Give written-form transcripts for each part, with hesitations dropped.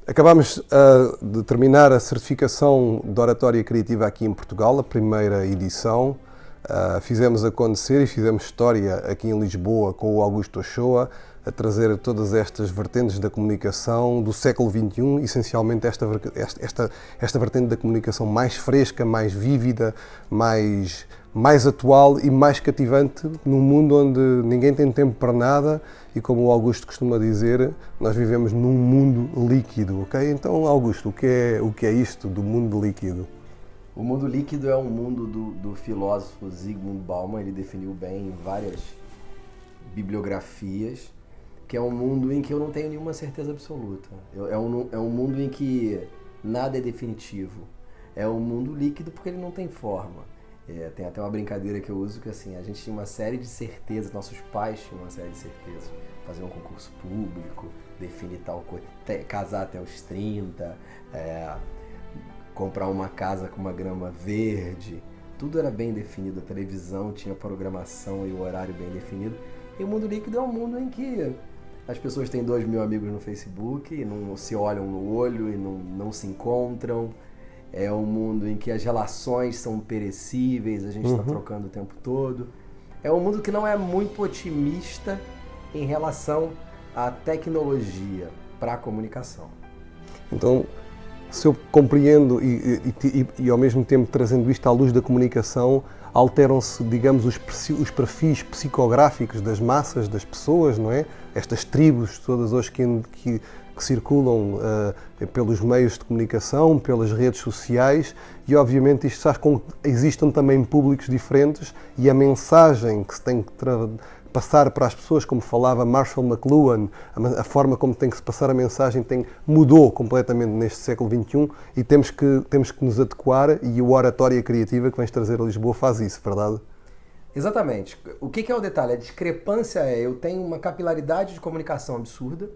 Acabámos de terminar a certificação de oratória criativa aqui em Portugal, a primeira edição. Fizemos acontecer e fizemos história aqui em Lisboa com o Augusto Ochoa, a trazer todas estas vertentes da comunicação do século XXI, essencialmente esta vertente da comunicação mais fresca, mais vívida, mais atual e mais cativante num mundo onde ninguém tem tempo para nada e, como o Augusto costuma dizer, nós vivemos num mundo líquido, ok? Então, Augusto, o que é isto do mundo líquido? O mundo líquido é um mundo do filósofo Zygmunt Bauman, ele definiu bem em várias bibliografias, que é um mundo em que eu não tenho nenhuma certeza absoluta. É um mundo em que nada é definitivo. É um mundo líquido porque ele não tem forma. Tem até uma brincadeira que eu uso que assim, a gente tinha uma série de certezas, nossos pais tinham uma série de certezas. Fazer um concurso público, definir tal coisa, casar até os 30, comprar uma casa com uma grama verde. Tudo era bem definido, a televisão tinha programação e o horário bem definido. E o mundo líquido é um mundo em que as pessoas têm 2.000 amigos no Facebook e não se olham no olho e não se encontram. É um mundo em que as relações são perecíveis, a gente está trocando o tempo todo. É um mundo que não é muito otimista em relação à tecnologia para a comunicação. Então, se eu compreendo e ao mesmo tempo trazendo isto à luz da comunicação, alteram-se, digamos, os perfis psicográficos das massas, das pessoas, não é? Estas tribos todas hoje que circulam pelos meios de comunicação, pelas redes sociais, e obviamente isto faz com que existam também públicos diferentes e a mensagem que se tem que passar para as pessoas, como falava Marshall McLuhan, a forma como tem que se passar a mensagem mudou completamente neste século XXI e temos que nos adequar, e a oratória criativa que vens trazer a Lisboa faz isso, verdade? Exatamente. O que é o detalhe? A discrepância eu tenho uma capilaridade de comunicação absurda,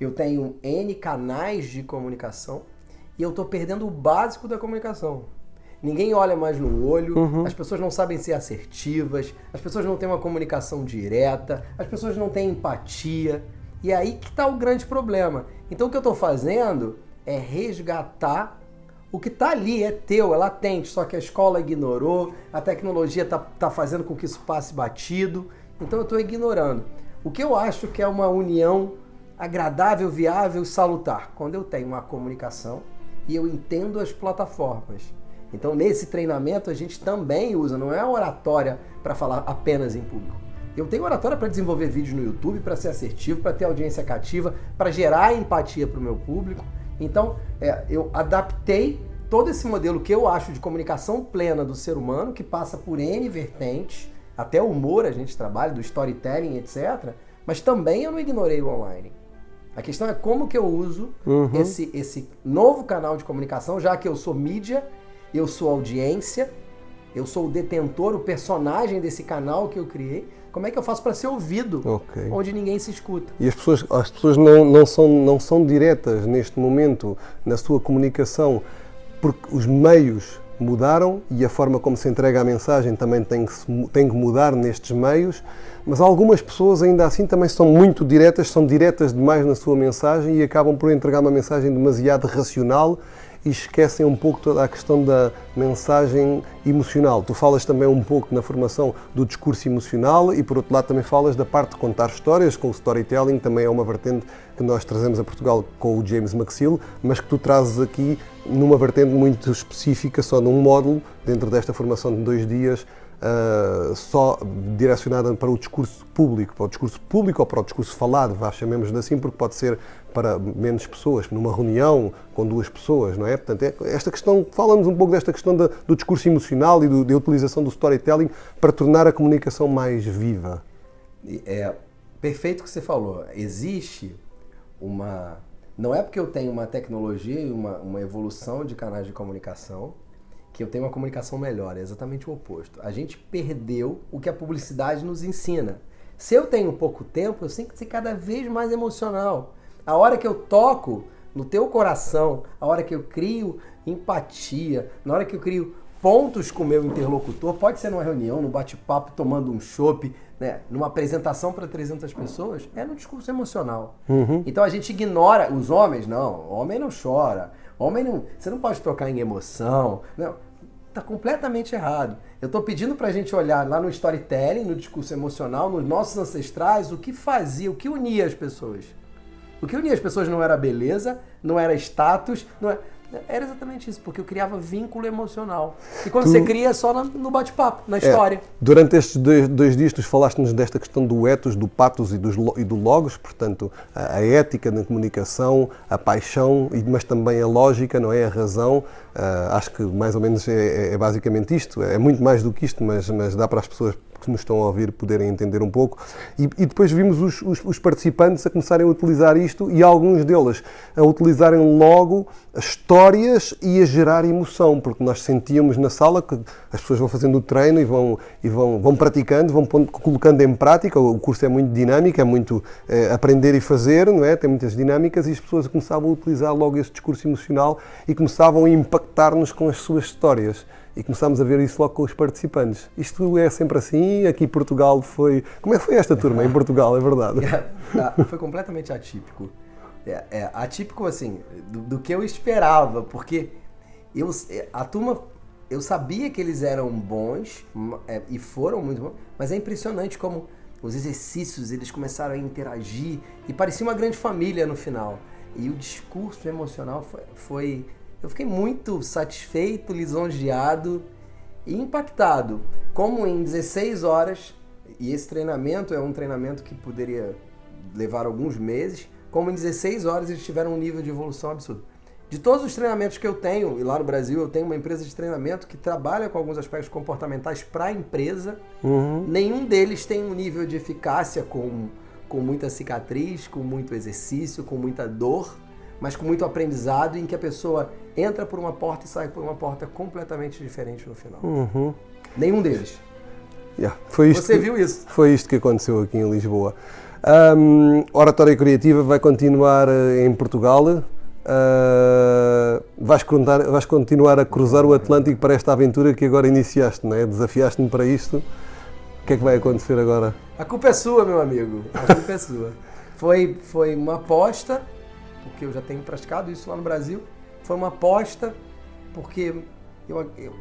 eu tenho N canais de comunicação e eu estou perdendo o básico da comunicação. Ninguém olha mais no olho, as pessoas não sabem ser assertivas, as pessoas não têm uma comunicação direta, as pessoas não têm empatia. E é aí que está o grande problema. Então o que eu estou fazendo é resgatar o que está ali, é teu, é latente, só que a escola ignorou, a tecnologia está fazendo com que isso passe batido, então eu estou ignorando. O que eu acho que é uma união agradável, viável e salutar, quando eu tenho uma comunicação e eu entendo as plataformas. Então, nesse treinamento, a gente também usa, não é a oratória para falar apenas em público. Eu tenho oratória para desenvolver vídeos no YouTube, para ser assertivo, para ter audiência cativa, para gerar empatia para o meu público. Então, eu adaptei todo esse modelo que eu acho de comunicação plena do ser humano, que passa por N vertentes, até o humor a gente trabalha, do storytelling, etc. Mas também eu não ignorei o online. A questão é como que eu uso esse novo canal de comunicação, já que eu sou mídia, eu sou audiência, eu sou o detentor, o personagem desse canal que eu criei. Como é que eu faço para ser ouvido, onde ninguém se escuta? E as pessoas não são diretas neste momento na sua comunicação, porque os meios mudaram e a forma como se entrega a mensagem também tem que mudar nestes meios, mas algumas pessoas ainda assim também são muito diretas, são diretas demais na sua mensagem e acabam por entregar uma mensagem demasiado racional e esquecem um pouco toda a questão da mensagem emocional. Tu falas também um pouco na formação do discurso emocional e, por outro lado, também falas da parte de contar histórias, com o storytelling, também é uma vertente que nós trazemos a Portugal com o James McSill, mas que tu trazes aqui numa vertente muito específica, só num módulo, dentro desta formação de 2 dias, só direcionada para o discurso público ou para o discurso falado, chamemos-lhe assim, porque pode ser para menos pessoas, numa reunião com 2 pessoas, não é? Portanto, esta questão, fala-nos um pouco desta questão do discurso emocional e da utilização do storytelling para tornar a comunicação mais viva. Perfeito o que você falou. Existe uma... Não é porque eu tenho uma tecnologia e uma evolução de canais de comunicação que eu tenho uma comunicação melhor, é exatamente o oposto. A gente perdeu o que a publicidade nos ensina. Se eu tenho pouco tempo, eu tenho que ser cada vez mais emocional. A hora que eu toco no teu coração, a hora que eu crio empatia, na hora que eu crio pontos com o meu interlocutor, pode ser numa reunião, num bate-papo, tomando um chopp, né, numa apresentação para 300 pessoas, é no discurso emocional. Então a gente ignora os homens, não, homem não chora, homem não, você não pode tocar em emoção, não, tá completamente errado. Eu estou pedindo para a gente olhar lá no storytelling, no discurso emocional, nos nossos ancestrais, o que fazia, o que unia as pessoas. O que unia as pessoas não era beleza, não era status, não era... Era exatamente isso, porque eu criava vínculo emocional. E quando você cria, é só no bate-papo, na história. Durante estes dois dias, tu falaste-nos desta questão do ethos, do pathos e do logos, portanto, a ética na comunicação, a paixão, mas também a lógica, não é? A razão. Acho que mais ou menos é basicamente isto. É muito mais do que isto, mas dá para as pessoas que nos estão a ouvir poderem entender um pouco. E depois vimos os participantes a começarem a utilizar isto e alguns deles a utilizarem logo histórias e a gerar emoção, porque nós sentíamos na sala que as pessoas vão fazendo o treino e vão praticando, vão colocando em prática. O curso é muito dinâmico, é muito aprender e fazer, não é? Tem muitas dinâmicas e as pessoas começavam a utilizar logo esse discurso emocional e começavam a impactar-nos com as suas histórias. E começámos a ver isso logo com os participantes. Isto é sempre assim, aqui em Portugal foi... Como é que foi esta turma em Portugal, é verdade? Foi completamente atípico. Atípico, assim, do que eu esperava, porque a turma, eu sabia que eles eram bons, e foram muito bons, mas é impressionante como os exercícios, eles começaram a interagir, e parecia uma grande família no final. E o discurso emocional foi eu fiquei muito satisfeito, lisonjeado e impactado. Como em 16 horas, e esse treinamento é um treinamento que poderia levar alguns meses, como em 16 horas eles tiveram um nível de evolução absurdo. De todos os treinamentos que eu tenho, e lá no Brasil eu tenho uma empresa de treinamento que trabalha com alguns aspectos comportamentais para a empresa, nenhum deles tem um nível de eficácia com muita cicatriz, com muito exercício, com muita dor, mas com muito aprendizado, em que a pessoa entra por uma porta e sai por uma porta completamente diferente no final. Nenhum deles. Você viu isso? Foi isto que aconteceu aqui em Lisboa. Oratória Criativa vai continuar em Portugal. Vais continuar a cruzar o Atlântico para esta aventura que agora iniciaste, não é? Desafiaste-me para isto. O que é que vai acontecer agora? A culpa é sua, meu amigo. A culpa é sua. Foi uma aposta, porque eu já tenho praticado isso lá no Brasil. Foi uma aposta, porque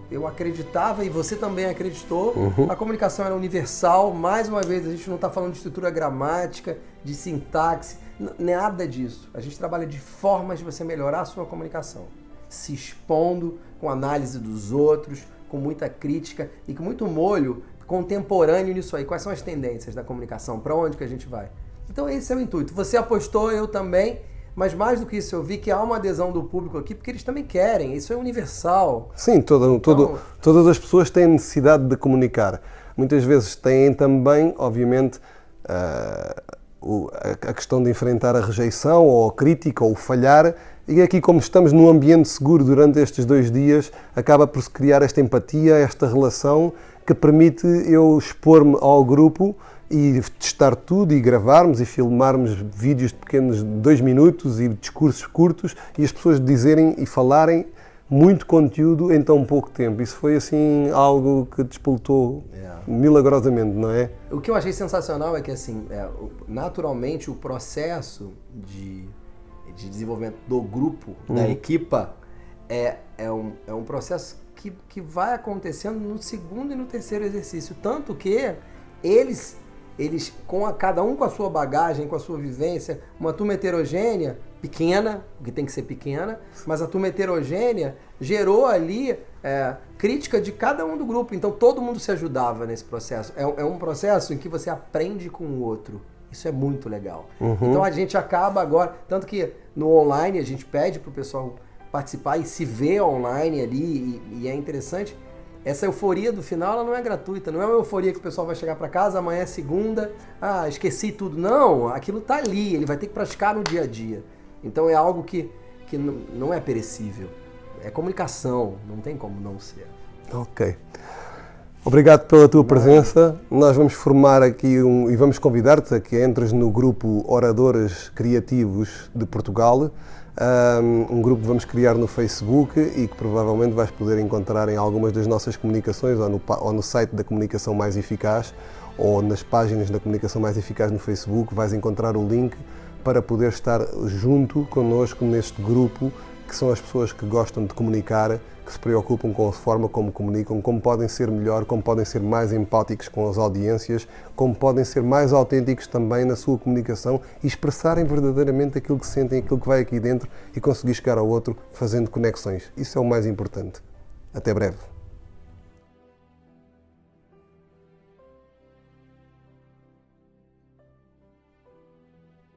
eu acreditava e você também acreditou. A comunicação era universal. Mais uma vez, a gente não está falando de estrutura gramática, de sintaxe, nada disso. A gente trabalha de formas de você melhorar a sua comunicação, se expondo, com análise dos outros, com muita crítica e com muito molho contemporâneo nisso aí. Quais são as tendências da comunicação? Para onde que a gente vai? Então esse é o intuito. Você apostou, eu também. Mas mais do que isso, eu vi que há uma adesão do público aqui, porque eles também querem, isso é universal. Sim, todas as pessoas têm necessidade de comunicar. Muitas vezes têm também, obviamente, a questão de enfrentar a rejeição, ou a crítica, ou o falhar, e aqui, como estamos num ambiente seguro durante estes 2 dias, acaba por se criar esta empatia, esta relação, que permite eu expor-me ao grupo e testar tudo e gravarmos e filmarmos vídeos de pequenos 2 minutos e discursos curtos e as pessoas dizerem e falarem muito conteúdo em tão pouco tempo. Isso foi assim algo que despoltou milagrosamente, não é? O que eu achei sensacional é que assim, naturalmente o processo de desenvolvimento do grupo, da equipa, é um processo que vai acontecendo no segundo e no terceiro exercício. Tanto que eles cada um com a sua bagagem, com a sua vivência, uma turma heterogênea, pequena, que tem que ser pequena, mas a turma heterogênea gerou ali crítica de cada um do grupo. Então todo mundo se ajudava nesse processo. É um processo em que você aprende com o outro. Isso é muito legal. Então a gente acaba agora, tanto que no online a gente pede para o pessoal participar e se ver online ali, e é interessante. Essa euforia do final, ela não é gratuita, não é uma euforia que o pessoal vai chegar para casa, amanhã é segunda, esqueci tudo. Não, aquilo tá ali, ele vai ter que praticar no dia a dia. Então é algo que não é perecível, é comunicação, não tem como não ser. Ok. Obrigado pela tua presença. Nós vamos formar aqui e vamos convidar-te a que entres no grupo Oradores Criativos de Portugal. um grupo que vamos criar no Facebook e que provavelmente vais poder encontrar em algumas das nossas comunicações ou no site da Comunicação Mais Eficaz ou nas páginas da Comunicação Mais Eficaz no Facebook. Vais encontrar o link para poder estar junto connosco neste grupo, que são as pessoas que gostam de comunicar, que se preocupam com a forma como comunicam, como podem ser melhor, como podem ser mais empáticos com as audiências, como podem ser mais autênticos também na sua comunicação e expressarem verdadeiramente aquilo que sentem, aquilo que vai aqui dentro e conseguir chegar ao outro fazendo conexões. Isso é o mais importante. Até breve.